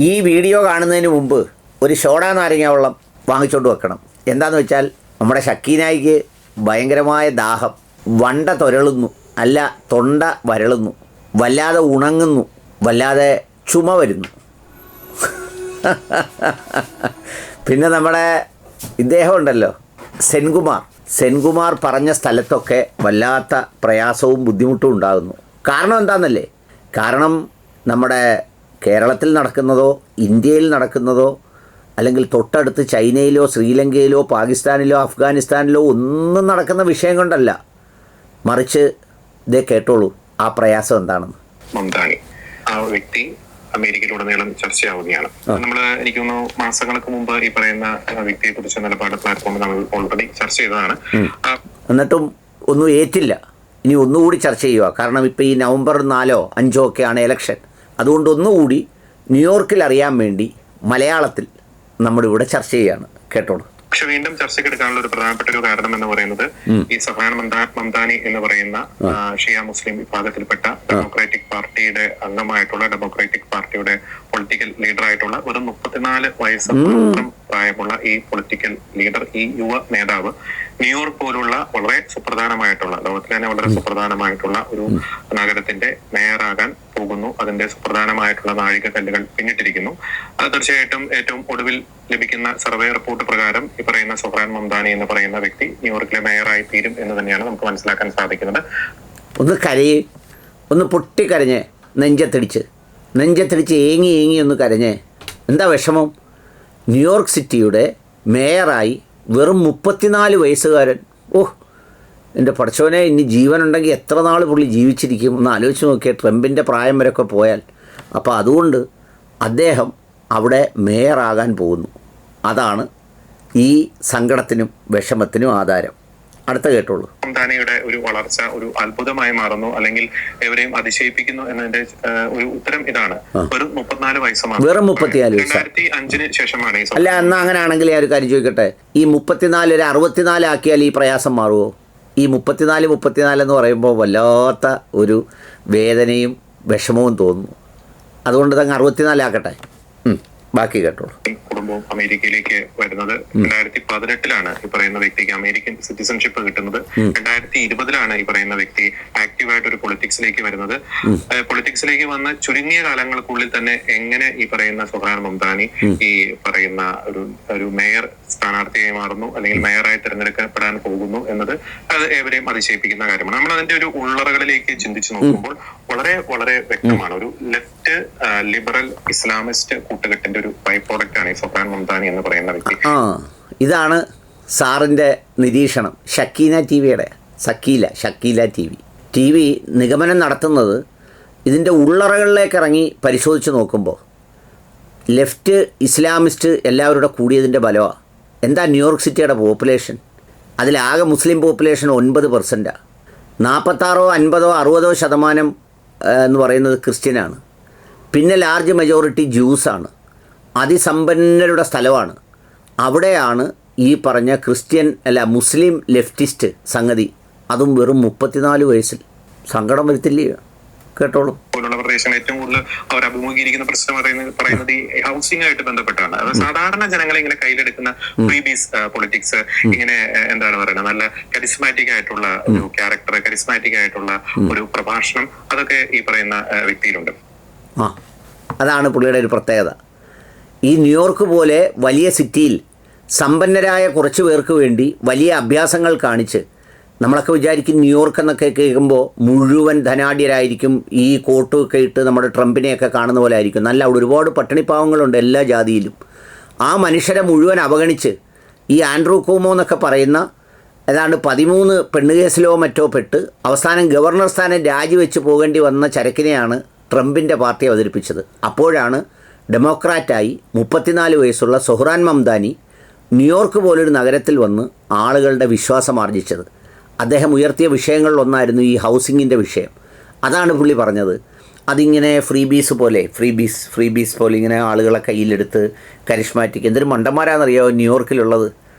ഈ വീഡിയോ കാണുന്നതിന് മുമ്പ് ഒരു സോഡാ നാരങ്ങ വെള്ളം വാങ്ങിച്ചുകൊണ്ട് വെക്കണം. എന്താണെന്ന് വെച്ചാൽ നമ്മുടെ ഷക്കീനായിക്ക് ഭയങ്കരമായ ദാഹം, വണ്ട തൊരളുന്നു, അല്ല തൊണ്ട വരളുന്നു, വല്ലാതെ ഉണങ്ങുന്നു, വല്ലാതെ ചുമ വരുന്നു. പിന്നെ നമ്മുടെ ഇദ്ദേഹം ഉണ്ടല്ലോ സെൻകുമാർ പറഞ്ഞ സ്ഥലത്തൊക്കെ വല്ലാത്ത പ്രയാസവും ബുദ്ധിമുട്ടും ഉണ്ടാകുന്നു. കാരണം എന്താണെന്നല്ലേ? കാരണം നമ്മുടെ കേരളത്തിൽ നടക്കുന്നതോ ഇന്ത്യയിൽ നടക്കുന്നതോ അല്ലെങ്കിൽ തൊട്ടടുത്ത് ചൈനയിലോ ശ്രീലങ്കയിലോ പാകിസ്ഥാനിലോ അഫ്ഗാനിസ്ഥാനിലോ ഒന്നും നടക്കുന്ന വിഷയം കൊണ്ടല്ല, മറിച്ച് ഇതേ കേട്ടോളൂ ആ പ്രയാസം എന്താണെന്ന്. മംദാനി ആ വ്യക്തി അമേരിക്കയിലുടനീളം ചർച്ചയാവുകയാണ്. നമ്മൾ എനിക്ക് തോന്നുന്നു മാസങ്ങൾക്ക് മുമ്പ് ഈ പറയുന്ന വ്യക്തിയെ കുറിച്ച് നിലപാട് പ്ലാറ്റ്ഫോമിൽ നമ്മൾ ഓൾറെഡി ചർച്ച ചെയ്തതാണ്. എന്നിട്ടും ഒന്നും ഏറ്റില്ല. ഇനി ഒന്നുകൂടി ചർച്ച ചെയ്യുക. കാരണം ഇപ്പോൾ ഈ നവംബർ 4 or 5 ഒക്കെയാണ് ഇലക്ഷൻ. അതുകൊണ്ട് ഒന്നുകൂടി ന്യൂയോർക്കിൽ അറിയാൻ വേണ്ടി മലയാളത്തിൽ നമ്മളിവിടെ ചർച്ച ചെയ്യാണ്. കേട്ടോളൂ. പക്ഷെ വീണ്ടും ചർച്ചയ്ക്കെടുക്കാനുള്ള ഒരു പ്രധാനപ്പെട്ട ഒരു കാരണം എന്ന് പറയുന്നത് ഈ സഫ്രാൻ മംദാനി എന്ന് പറയുന്ന ഷിയ മുസ്ലിം വിഭാഗത്തിൽപ്പെട്ട ഡെമോക്രാറ്റിക് പാർട്ടിയുടെ അംഗമായിട്ടുള്ള ഡെമോക്രാറ്റിക് പാർട്ടിയുടെ പൊളിറ്റിക്കൽ ലീഡറായിട്ടുള്ള ഒരു 34 വയസ്സ് മാത്രം പ്രായമുള്ള ഈ പൊളിറ്റിക്കൽ ലീഡർ, ഈ യുവ നേതാവ് ന്യൂയോർക്ക് പോലുള്ള വളരെ സുപ്രധാനമായിട്ടുള്ള, ലോകത്തിലെ തന്നെ വളരെ സുപ്രധാനമായിട്ടുള്ള ഒരു നഗരത്തിന്റെ മേയറാകാൻ പോകുന്നു. അതിന്റെ സുപ്രധാനമായിട്ടുള്ള നാഴികക്കല്ലുകൾ പിന്നിട്ടിരിക്കുന്നു. അത് തീർച്ചയായിട്ടും ഏറ്റവും ഒടുവിൽ ലഭിക്കുന്ന സർവേ റിപ്പോർട്ട് പ്രകാരം ഈ പറയുന്ന സഫ്രാൻ മംദാനി എന്ന് പറയുന്ന വ്യക്തി ന്യൂയോർക്കിലെ മേയറായി തീരും എന്ന് തന്നെയാണ് നമുക്ക് മനസ്സിലാക്കാൻ സാധിക്കുന്നത്. ഒന്ന് കരയ്, ഒന്ന് പൊട്ടിക്കരഞ്ഞ്, നെഞ്ചത്തടിച്ച് ഏങ്ങി ഒന്ന് കരഞ്ഞ്. എന്താ വിഷമം? ന്യൂയോർക്ക് സിറ്റിയുടെ മേയറായി വെറും 34 വയസ്സുകാരൻ. എൻ്റെ പടച്ചോനെ, ഇനി ജീവനുണ്ടെങ്കിൽ എത്ര നാൾ പുള്ളി ജീവിച്ചിരിക്കും ഒന്ന് ആലോചിച്ച് നോക്കിയാൽ, ട്രംപിൻ്റെ പ്രായം വരെയൊക്കെ പോയാൽ. അപ്പോൾ അതുകൊണ്ട് അദ്ദേഹം അവിടെ മേയറാകാൻ പോകുന്നു. അതാണ് ഈ സങ്കടത്തിനും വിഷമത്തിനും ആധാരം. അടുത്ത കേട്ടോളൂ. മംദാനിയുടെ ഒരു വളർച്ച ഒരു അത്ഭുതമായി മാറുന്നു, അല്ലെങ്കിൽ എവരെയും അതിശയിപ്പിക്കുന്നു എന്നതിന്റെ ഒരു ഉത്തരം ഇതാണ്. വെറും 34 വയസ്സാണ്. വെറും 34 വയസ്സ്. 2005 ശേഷമാണ്. അല്ല, എന്നാൽ അങ്ങനെയാണെങ്കിൽ ഞാൻ ഒരു കാര്യം ചോദിക്കട്ടെ, ഈ 34 ഒരു 64 ആക്കിയാൽ ഈ പ്രയാസം മാറുമോ? ഈ 34 എന്ന് പറയുമ്പോൾ വല്ലാത്ത ഒരു വേദനയും വിഷമവും തോന്നുന്നു. അതുകൊണ്ട് തന്നെ 64 ആക്കട്ടെ. ബാക്കി കേട്ടോളൂ. കുടുംബവും അമേരിക്കയിലേക്ക് വരുന്നത് 2018 ഈ പറയുന്ന വ്യക്തിക്ക് അമേരിക്കൻ സിറ്റിസൺഷിപ്പ് കിട്ടുന്നത്. 2020 ഈ പറയുന്ന വ്യക്തി ആക്റ്റീവായിട്ട് ഒരു പൊളിറ്റിക്സിലേക്ക് വരുന്നത്. പൊളിറ്റിക്സിലേക്ക് വന്ന ചുരുങ്ങിയ കാലങ്ങൾക്കുള്ളിൽ തന്നെ എങ്ങനെ ഈ പറയുന്ന സഫ്രാൻ മംദാനി ഈ പറയുന്ന ഒരു മേയർ സ്ഥാനാർത്ഥിയായി മാറുന്നു, അല്ലെങ്കിൽ മേയറായി തിരഞ്ഞെടുക്കപ്പെടാൻ പോകുന്നു എന്നത് അത് ഏവരെയും അതിശയിപ്പിക്കുന്ന കാര്യമാണ്. നമ്മൾ അതിന്റെ ഒരു ഉള്ളറകളിലേക്ക് ചിന്തിച്ചു നോക്കുമ്പോൾ വളരെ വളരെ വ്യക്തമാണ്. ഒരു ലെഫ്റ്റ് ലിബറൽ ഇസ്ലാമിസ്റ്റ് കൂട്ടുകെട്ടിന്റെ ഒരു ബൈ പ്രോഡക്റ്റ് ആണ് ഈ സഫ്രാൻ മംദാനി എന്ന് പറയുന്ന വ്യക്തി. ഇതാണ് സാറിൻ്റെ നിരീക്ഷണം. ഷക്കീല ടി വി നിഗമനം നടത്തുന്നത് ഇതിൻ്റെ ഉള്ളറകളിലേക്ക് ഇറങ്ങി പരിശോധിച്ച് നോക്കുമ്പോൾ ലെഫ്റ്റ് ഇസ്ലാമിസ്റ്റ് എല്ലാവരുടെ കൂടിയതിൻ്റെ ബലമാണ്. എന്താ ന്യൂയോർക്ക് സിറ്റിയുടെ പോപ്പുലേഷൻ? അതിലാകെ മുസ്ലിം പോപ്പുലേഷൻ 9%. 46, 50, 60% എന്ന് പറയുന്നത് ക്രിസ്ത്യനാണ്. പിന്നെ ലാർജ് മെജോറിറ്റി ജ്യൂസാണ്. അതിസമ്പന്നരുടെ സ്ഥലമാണ്. അവിടെയാണ് ഈ പറഞ്ഞ മുസ്ലിം ലെഫ്റ്റിസ്റ്റ് സംഗതി. അതും വെറും 34 വയസ്സിൽ. സങ്കടം വരുത്തില്ലേ? കേട്ടോളൂ. പോലുള്ള പ്രദേശങ്ങൾ ഏറ്റവും കൂടുതൽ അവർ അഭിമുഖീകരിക്കുന്ന പ്രശ്നം പറയുന്നത് ഈ ഹൗസിംഗ് ആയിട്ട് ബന്ധപ്പെട്ടാണ്. അത് സാധാരണ ജനങ്ങളെ ഇങ്ങനെ കയ്യിലെടുക്കുന്ന ഫ്രീബീസ് പൊളിറ്റിക്സ്, ഇങ്ങനെ എന്താണ് പറയുന്നത്, നല്ല കരിസ്മാറ്റിക് ആയിട്ടുള്ള ഒരു ക്യാരക്ടർ, കരിസ്മാറ്റിക് ആയിട്ടുള്ള ഒരു പ്രഭാഷണം, അതൊക്കെ ഈ പറയുന്ന വ്യക്തിയിലുണ്ട്. അതാണ് പുള്ളിയുടെ ഒരു പ്രത്യേകത. ഈ ന്യൂയോർക്ക് പോലെ വലിയ സിറ്റിയിൽ സമ്പന്നരായ കുറച്ച് പേർക്ക് വേണ്ടി വലിയ അഭ്യാസങ്ങൾ കാണിച്ച്, നമ്മളൊക്കെ വിചാരിക്കും ന്യൂയോർക്ക് എന്നൊക്കെ കേൾക്കുമ്പോൾ മുഴുവൻ ധനാഢ്യരായിരിക്കും, ഈ കോട്ടൊക്കെ ഇട്ട് നമ്മുടെ ട്രംപിനെയൊക്കെ കാണുന്ന പോലെ ആയിരിക്കും. നല്ല അവിടെ ഒരുപാട് പട്ടിണിപ്പാവങ്ങളുണ്ട് എല്ലാ ജാതിയിലും. ആ മനുഷ്യരെ മുഴുവൻ അവഗണിച്ച് ഈ ആൻഡ്രൂ കൂമോ എന്നൊക്കെ പറയുന്ന ഏതാണ്ട് 13 പെണ്ണുകേസിലോ മറ്റോ പെട്ട് അവസാനം ഗവർണർ സ്ഥാനം രാജിവെച്ച് പോകേണ്ടി വന്ന ചരക്കിനെയാണ് ട്രംപിൻ്റെ പാർട്ടി അവതരിപ്പിച്ചത്. അപ്പോഴാണ് ഡെമോക്രാറ്റായി 34 വയസ്സുള്ള സഫ്രാൻ മംദാനി ന്യൂയോർക്ക് പോലൊരു നഗരത്തിൽ വന്ന് ആളുകളുടെ വിശ്വാസം ആർജിച്ചത്. അദ്ദേഹം ഉയർത്തിയ വിഷയങ്ങളിലൊന്നായിരുന്നു ഈ ഹൗസിങ്ങിൻ്റെ വിഷയം. അതാണ് പുള്ളി പറഞ്ഞത്. അതിങ്ങനെ ഫ്രീബീസ് പോലെ ഇങ്ങനെ ആളുകളെ കയ്യിലെടുത്ത് കരിസ്മാറ്റിക്, എന്തൊരു മണ്ടന്മാരാണെന്നറിയാമോ ന്യൂയോർക്കിലുള്ളത്.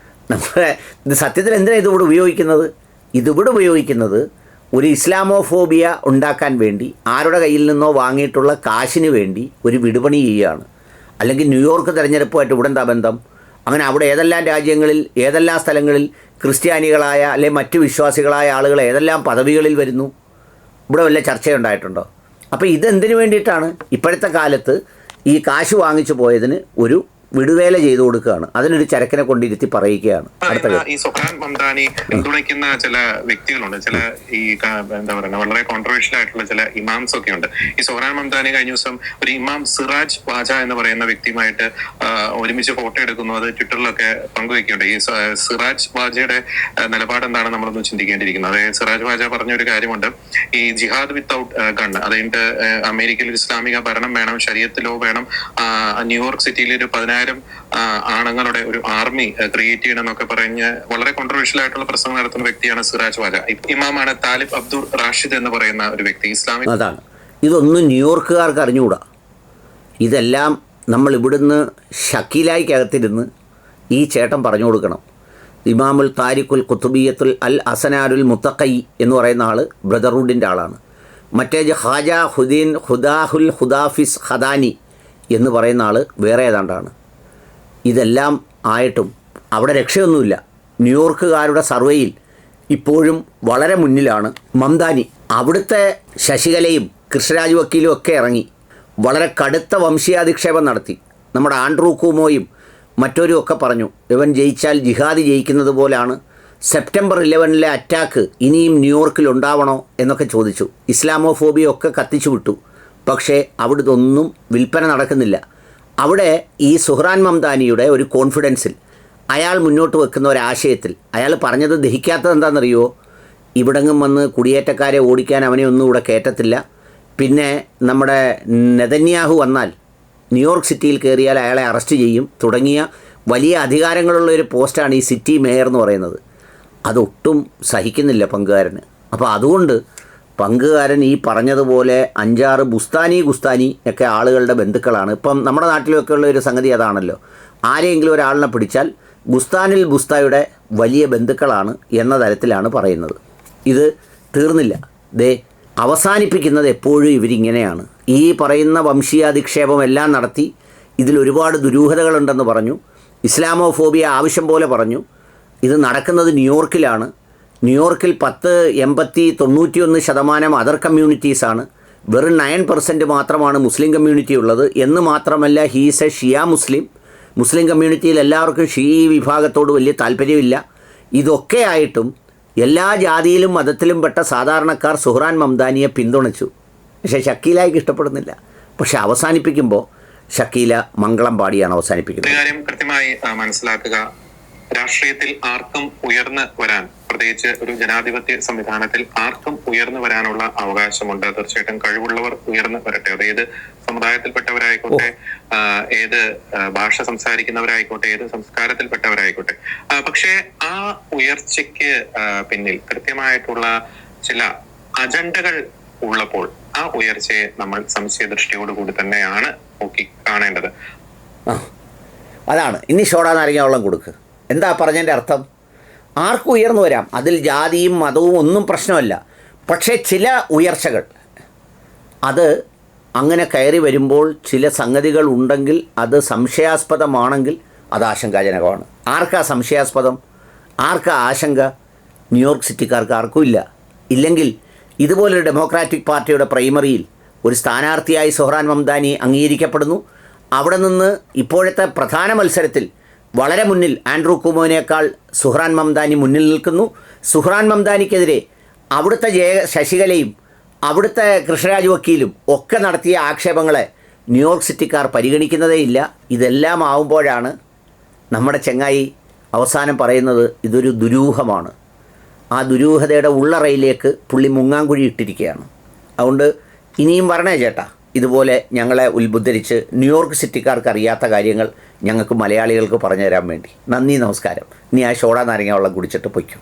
നമ്മളെ ഇത് സത്യത്തിൽ എന്തിനാണ് ഇതിവിടെ ഉപയോഗിക്കുന്നത് ഒരു ഇസ്ലാമോഫോബിയ ഉണ്ടാക്കാൻ വേണ്ടി, ആരുടെ കയ്യിൽ നിന്നോ വാങ്ങിയിട്ടുള്ള കാശിന് വേണ്ടി ഒരു വിടുപണി ചെയ്യുകയാണ്. അല്ലെങ്കിൽ ന്യൂയോർക്ക് തെരഞ്ഞെടുപ്പുമായിട്ട് ഇവിടെ എന്താ ബന്ധം? അങ്ങനെ അവിടെ ഏതെല്ലാം രാജ്യങ്ങളിൽ ഏതെല്ലാം സ്ഥലങ്ങളിൽ ക്രിസ്ത്യാനികളായ അല്ലെ മറ്റ് വിശ്വാസികളായ ആളുകൾ ഏതെല്ലാം പദവികളിൽ വരുന്നു? ഇവിടെ വല്ല ചർച്ചയുണ്ടായിട്ടുണ്ടോ? അപ്പോൾ ഇതെന്തിനു വേണ്ടിയിട്ടാണ്? ഇപ്പോഴത്തെ കാലത്ത് ഈ കാശ് വാങ്ങിച്ചു പോയതിന് ഒരു വിടുവേല ചെയ്തു കൊടുക്കുകയാണ്. അതിനൊരു ചരക്കിനെ കൊണ്ടിരുത്തി പറയിക്കുകയാണ്. ഈ സുഹ്റാൻ മംദാനി പിന്തുണയ്ക്കുന്ന ചില വ്യക്തികളുണ്ട്, ചില ഈ എന്താ പറയുക വളരെ കോൺട്രവേഴ്ഷ്യൽ ആയിട്ടുള്ള ചില ഇമാംസ് ഒക്കെ ഉണ്ട്. ഈ സുഹ്റാൻ മംദാനി കഴിഞ്ഞ ദിവസം ഒരു ഇമാം സിറാജ് വാജ എന്ന് പറയുന്ന വ്യക്തിയുമായിട്ട് ഒരുമിച്ച് ഫോട്ടോ എടുക്കുന്നു. അത് ട്വിറ്ററിലൊക്കെ പങ്കുവെക്കുന്നുണ്ട്. ഈ സിറാജ് വാജയുടെ നിലപാട് എന്താണ് നമ്മളൊന്ന് ചിന്തിക്കേണ്ടിയിരിക്കുന്നത്. അതായത് സിറാജ് വാജ പറഞ്ഞ ഒരു കാര്യമുണ്ട്, ഈ ജിഹാദ് വിത്തൗട്ട് ഗൺ, അതായത് അമേരിക്കയിൽ ഒരു ഇസ്ലാമിക ഭരണം വേണം, ശരീഅത്ത് ലോ വേണം, ന്യൂയോർക്ക് സിറ്റിയിൽ ഒരു 10,000 ആണുങ്ങളുടെ ഒരു ആർമി ക്രിയേറ്റ് ചെയ്യണം എന്നൊക്കെ പറഞ്ഞ് വളരെ കോൺട്രവേഴ്ഷ്യൽ ആയിട്ടുള്ള പ്രസംഗം നടത്തുന്ന വ്യക്തിയാണ് സിറാജ് വാജ. ഇമാമാണ് താലിബ് അബ്ദുൾ റാഷിദ് എന്ന് പറയുന്ന ഒരു വ്യക്തി. ഇസ്ലാമിക് അതാണ്. ഇതൊന്നും ന്യൂയോർക്കുകാർക്ക് അറിഞ്ഞുകൂടാ. ഇതെല്ലാം നമ്മൾ ഇവിടുന്ന് ഷക്കീലായിക്കകത്തിരുന്ന് ഈ ചേട്ടൻ പറഞ്ഞു കൊടുക്കണം. ഇമാമുൽ താരിഖുൽ ഖുത്തുബിയത്തുൽ അൽ അസനാരുൽ മുത്തഖൈ എന്ന് പറയുന്ന ആൾ ബ്രദർഹുഡിൻ്റെ ആളാണ്. മറ്റേ ഹാജ ഹുദീൻ ഹുദാഹുൽ ഹുദാഫിസ് ഹദാനി എന്ന് പറയുന്ന ആൾ വേറെ ഏതാണ്ടാണ്. ഇതെല്ലാം ആയിട്ടും അവിടെ രക്ഷയൊന്നുമില്ല. ന്യൂയോർക്കുകാരുടെ സർവേയിൽ ഇപ്പോഴും വളരെ മുന്നിലാണ് മംദാനി. അവിടുത്തെ ശശികലയും കൃഷ്ണരാജ് വക്കീലും ഒക്കെ ഇറങ്ങി വളരെ കടുത്ത വംശീയാധിക്ഷേപം നടത്തി. നമ്മുടെ ആൻഡ്രൂ കൂമോയും മറ്റൊരും ഒക്കെ പറഞ്ഞു, ഇവൻ ജയിച്ചാൽ ജിഹാദി ജയിക്കുന്നത് പോലാണ്, സെപ്റ്റംബർ 11 അറ്റാക്ക് ഇനിയും ന്യൂയോർക്കിൽ ഉണ്ടാവണോ എന്നൊക്കെ ചോദിച്ചു. ഇസ്ലാമോഫോബിയ ഒക്കെ കത്തിച്ചു വിട്ടു. പക്ഷേ അവിടുത്തെ ഒന്നും വിൽപ്പന നടക്കുന്നില്ല. അവിടെ ഈ സുഹ്റാൻ മംദാനിയുടെ ഒരു കോൺഫിഡൻസിൽ അയാൾ മുന്നോട്ട് വെക്കുന്ന ഒരാശയത്തിൽ അയാൾ പറഞ്ഞത് ദഹിക്കാത്തത് എന്താണെന്നറിയോ? ഇവിടെങ്ങും വന്ന് കുടിയേറ്റക്കാരെ ഓടിക്കാൻ അവനെ ഒന്നും ഇവിടെ കയറ്റത്തില്ല. പിന്നെ നമ്മുടെ നെതന്യാഹു വന്നാൽ ന്യൂയോർക്ക് സിറ്റിയിൽ കയറിയാൽ അയാളെ അറസ്റ്റ് ചെയ്യും തുടങ്ങിയ വലിയ അധികാരങ്ങളുള്ള ഒരു പോസ്റ്റാണ് ഈ സിറ്റി മേയർ എന്ന് പറയുന്നത്. അതൊട്ടും സഹിക്കുന്നില്ല പങ്കുകാരന്. അപ്പോൾ അതുകൊണ്ട് പങ്കുകാരൻ ഈ പറഞ്ഞതുപോലെ 5-6 ഗുസ്താനി ഒക്കെ ആളുകളുടെ ബന്ധുക്കളാണ്. ഇപ്പം നമ്മുടെ നാട്ടിലൊക്കെ ഉള്ള ഒരു സംഗതി അതാണല്ലോ. ആരെങ്കിലും ഒരാളിനെ പിടിച്ചാൽ ഗുസ്താനിൽ ബുസ്തായുടെ വലിയ ബന്ധുക്കളാണ് എന്ന തരത്തിലാണ് പറയുന്നത്. ഇത് തീർന്നില്ല. അവസാനിപ്പിക്കുന്നത് എപ്പോഴും ഇവരിങ്ങനെയാണ്. ഈ പറയുന്ന വംശീയാധിക്ഷേപം എല്ലാം നടത്തി ഇതിലൊരുപാട് ദുരൂഹതകളുണ്ടെന്ന് പറഞ്ഞു. ഇസ്ലാമോഫോബിയ ആവശ്യം പോലെ പറഞ്ഞു. ഇത് നടക്കുന്നത് ന്യൂയോർക്കിലാണ്. ന്യൂയോർക്കിൽ 91% അതർ കമ്മ്യൂണിറ്റീസാണ്. വെറും 9% മാത്രമാണ് മുസ്ലിം കമ്മ്യൂണിറ്റി ഉള്ളത്. എന്ന് മാത്രമല്ല, ഹീസ് എ ഷിയ മുസ്ലിം കമ്മ്യൂണിറ്റിയിൽ എല്ലാവർക്കും ഷീ വിഭാഗത്തോട് വലിയ താല്പര്യമില്ല. ഇതൊക്കെ ആയിട്ടും എല്ലാ ജാതിയിലും മതത്തിലും പെട്ട സാധാരണക്കാർ സുഹ്റാൻ മംദാനിയെ പിന്തുണച്ചു. പക്ഷേ ഷക്കീലയ്ക്ക് ഇഷ്ടപ്പെടുന്നില്ല. പക്ഷെ അവസാനിപ്പിക്കുമ്പോൾ ഷക്കീല മംഗളം പാടിയാണ് അവസാനിപ്പിക്കുന്നത്. കാര്യം കൃത്യമായി മനസ്സിലാക്കുക. രാഷ്ട്രീയത്തിൽ ആർക്കും ഉയർന്നു വരാൻ, പ്രത്യേകിച്ച് ഒരു ജനാധിപത്യ സംവിധാനത്തിൽ ആർക്കും ഉയർന്നു വരാനുള്ള അവകാശമുണ്ട്. തീർച്ചയായിട്ടും കഴിവുള്ളവർ ഉയർന്നു വരട്ടെ. അത് ഏത് സമുദായത്തിൽപ്പെട്ടവരായിക്കോട്ടെ, ഏത് ഭാഷ സംസാരിക്കുന്നവരായിക്കോട്ടെ, ഏത് സംസ്കാരത്തിൽപ്പെട്ടവരായിക്കോട്ടെ. പക്ഷേ ആ ഉയർച്ചയ്ക്ക് പിന്നിൽ കൃത്യമായിട്ടുള്ള ചില അജണ്ടകൾ ഉള്ളപ്പോൾ ആ ഉയർച്ചയെ നമ്മൾ സംശയദൃഷ്ടിയോടുകൂടി തന്നെയാണ് നോക്കി കാണേണ്ടത്. അതാണ്. ഇനി ഷോടാ നാരങ്ങ വെള്ളം കൊടുക്ക്. എന്താ പറഞ്ഞതിൻ്റെ അർത്ഥം? ആർക്കും ഉയർന്നു വരാം. അതിൽ ജാതിയും മതവും ഒന്നും പ്രശ്നമല്ല. പക്ഷേ ചില ഉയർച്ചകൾ അത് അങ്ങനെ കയറി വരുമ്പോൾ ചില സംഗതികൾ ഉണ്ടെങ്കിൽ, അത് സംശയാസ്പദമാണെങ്കിൽ അത് ആശങ്കാജനകമാണ്. ആർക്കാ സംശയാസ്പദം? ആർക്കാ ആശങ്ക? ന്യൂയോർക്ക് സിറ്റിക്കാർക്ക് ആർക്കും ഇല്ല. ഇല്ലെങ്കിൽ ഇതുപോലൊരു ഡെമോക്രാറ്റിക് പാർട്ടിയുടെ പ്രൈമറിയിൽ ഒരു സ്ഥാനാർത്ഥിയായി സുഹ്റാൻ മംദാനി അംഗീകരിക്കപ്പെടുന്നു. അവിടെ നിന്ന് ഇപ്പോഴത്തെ പ്രധാന മത്സരത്തിൽ വളരെ മുന്നിൽ ആൻഡ്രൂ കുമോവിനേക്കാൾ സുഹ്റാൻ മംദാനി മുന്നിൽ നിൽക്കുന്നു. സുഹ്റാൻ മംദാനിക്കെതിരെ അവിടുത്തെ ശശികലയും അവിടുത്തെ കൃഷ്ണരാജ് വക്കീലും ഒക്കെ നടത്തിയ ആക്ഷേപങ്ങളെ ന്യൂയോർക്ക് സിറ്റിക്കാർ പരിഗണിക്കുന്നതേയില്ല. ഇതെല്ലാം ആവുമ്പോഴാണ് നമ്മുടെ ചങ്ങായി അവസാനം പറയുന്നത് ഇതൊരു ദുരൂഹമാണ്. ആ ദുരൂഹതയുടെ ഉള്ളറയിലേക്ക് പുള്ളി മുങ്ങാങ്കുഴി ഇട്ടിരിക്കുകയാണ്. അതുകൊണ്ട് ഇനിയും വരണേ ചേട്ടാ, ഇതുപോലെ ഞങ്ങളെ ഉത്ബുദ്ധരിച്ച് ന്യൂയോർക്ക് സിറ്റിക്കാർക്ക് അറിയാത്ത കാര്യങ്ങൾ ഞങ്ങൾക്ക് മലയാളികൾക്ക് പറഞ്ഞു തരാൻ വേണ്ടി. നന്ദി, നമസ്കാരം. ഇനി ആ ഷോടാ നാരങ്ങ വെള്ളം കുടിച്ചിട്ട് പൊയ്ക്കും.